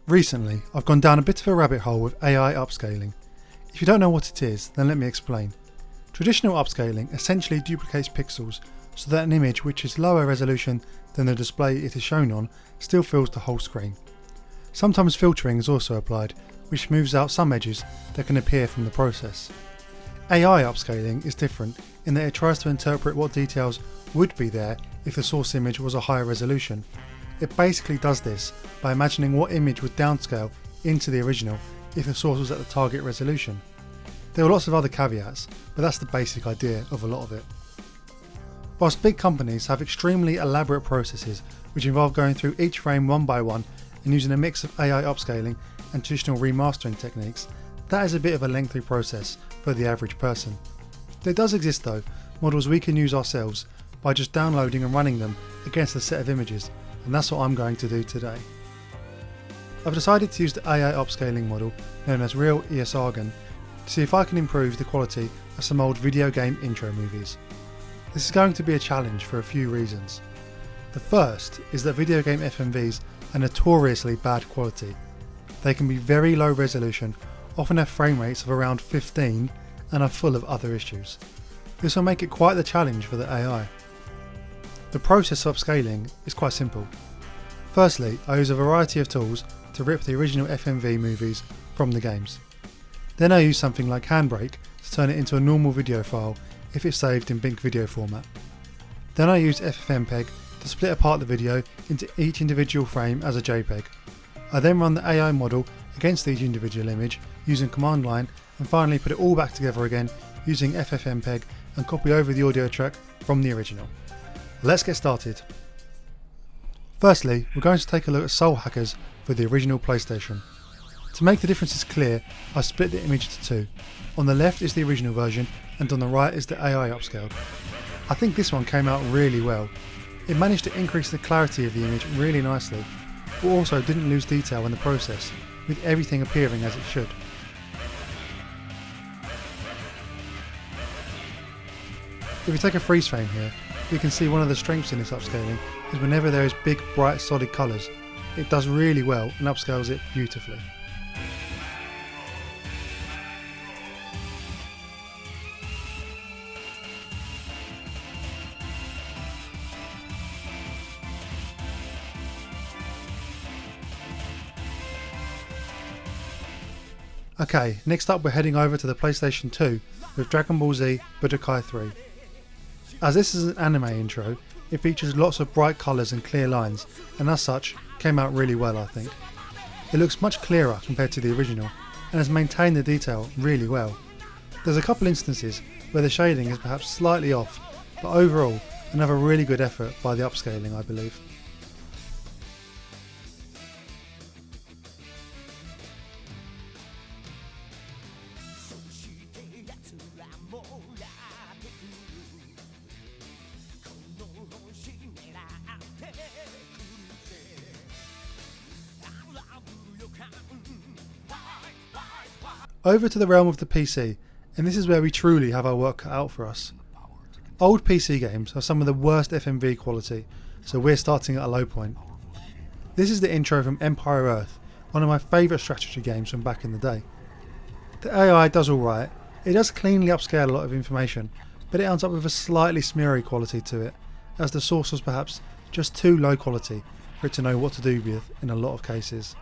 Recently, I've gone down a bit of a rabbit hole with AI upscaling. If you don't know what it is, then let me explain. Traditional upscaling essentially duplicates pixels so that an image which is lower resolution than the display it is shown on still fills the whole screen. Sometimes filtering is also applied, which smooths out some edges that can appear from the process. AI upscaling is different in that it tries to interpret what details would be there if the source image was a higher resolution. It basically does this by imagining what image would downscale into the original if the source was at the target resolution. There are lots of other caveats, but that's the basic idea of a lot of it. Whilst big companies have extremely elaborate processes which involve going through each frame one by one and using a mix of AI upscaling and traditional remastering techniques, that is a bit of a lengthy process for the average person. There does exist though models we can use ourselves by just downloading and running them against a set of images, and that's what I'm going to do today. I've decided to use the AI upscaling model known as Real ESRGAN to see if I can improve the quality of some old video game intro movies. This is going to be a challenge for a few reasons. The first is that video game FMVs are notoriously bad quality. They can be very low resolution, often have frame rates of around 15 and are full of other issues. This will make it quite the challenge for the AI. The process of upscaling is quite simple. Firstly, I use a variety of tools to rip the original FMV movies from the games. Then I use something like Handbrake to turn it into a normal video file if it's saved in BINC video format. Then I use FFmpeg to split apart the video into each individual frame as a JPEG. I then run the AI model against each individual image using command line, and finally put it all back together again using FFmpeg and copy over the audio track from the original. Let's get started. Firstly, we're going to take a look at Soul Hackers for the original PlayStation. To make the differences clear, I split the image into two. On the left is the original version and on the right is the AI upscaled. I think this one came out really well. It managed to increase the clarity of the image really nicely, but also didn't lose detail in the process, with everything appearing as it should. If we take a freeze frame here, we can see one of the strengths in this upscaling is whenever there is big, bright, solid colours, it does really well and upscales it beautifully. Okay, next up we're heading over to the PlayStation 2 with Dragon Ball Z Budokai 3. As this is an anime intro, it features lots of bright colours and clear lines, and as such, came out really well I think. It looks much clearer compared to the original, and has maintained the detail really well. There's a couple instances where the shading is perhaps slightly off, but overall, another really good effort by the upscaling I believe. Over to the realm of the PC, and this is where we truly have our work cut out for us. Old PC games are some of the worst FMV quality, so we're starting at a low point. This is the intro from Empire Earth, one of my favourite strategy games from back in the day. The AI does alright, it does cleanly upscale a lot of information, but it ends up with a slightly smeary quality to it, as the source was perhaps just too low quality for it to know what to do with in a lot of cases.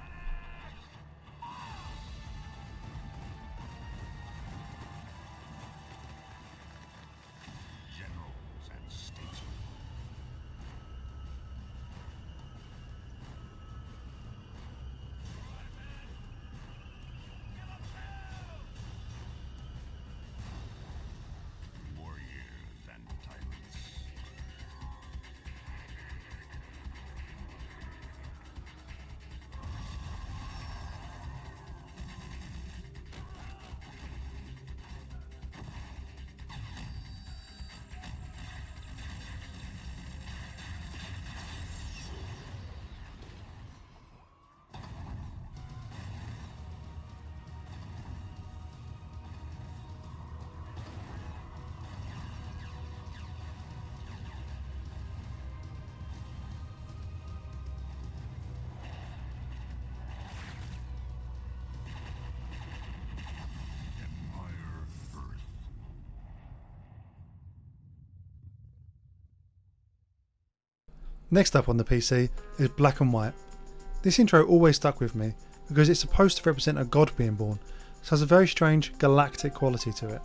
Next up on the PC is Black and White. This intro always stuck with me because it's supposed to represent a god being born, so it has a very strange galactic quality to it.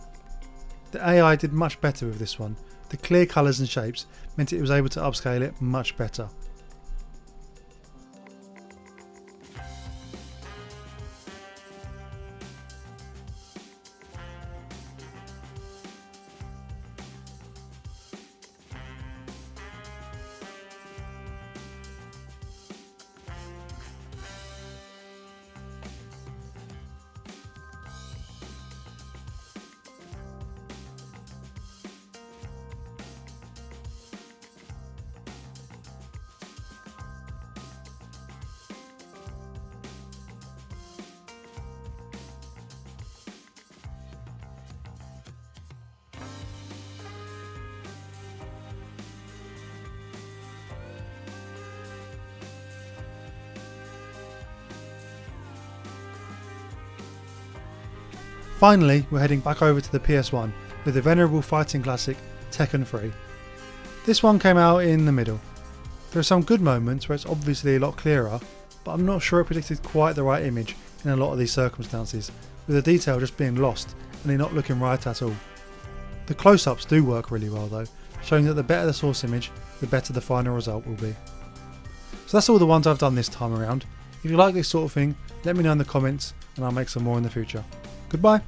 The AI did much better with this one. The clear colours and shapes meant it was able to upscale it much better. Finally, we're heading back over to the PS1 with the venerable fighting classic Tekken III. This one came out in the middle. There are some good moments where it's obviously a lot clearer, but I'm not sure it predicted quite the right image in a lot of these circumstances, with the detail just being lost and it not looking right at all. The close-ups do work really well though, showing that the better the source image, the better the final result will be. So that's all the ones I've done this time around. If you like this sort of thing, let me know in the comments and I'll make some more in the future. Goodbye!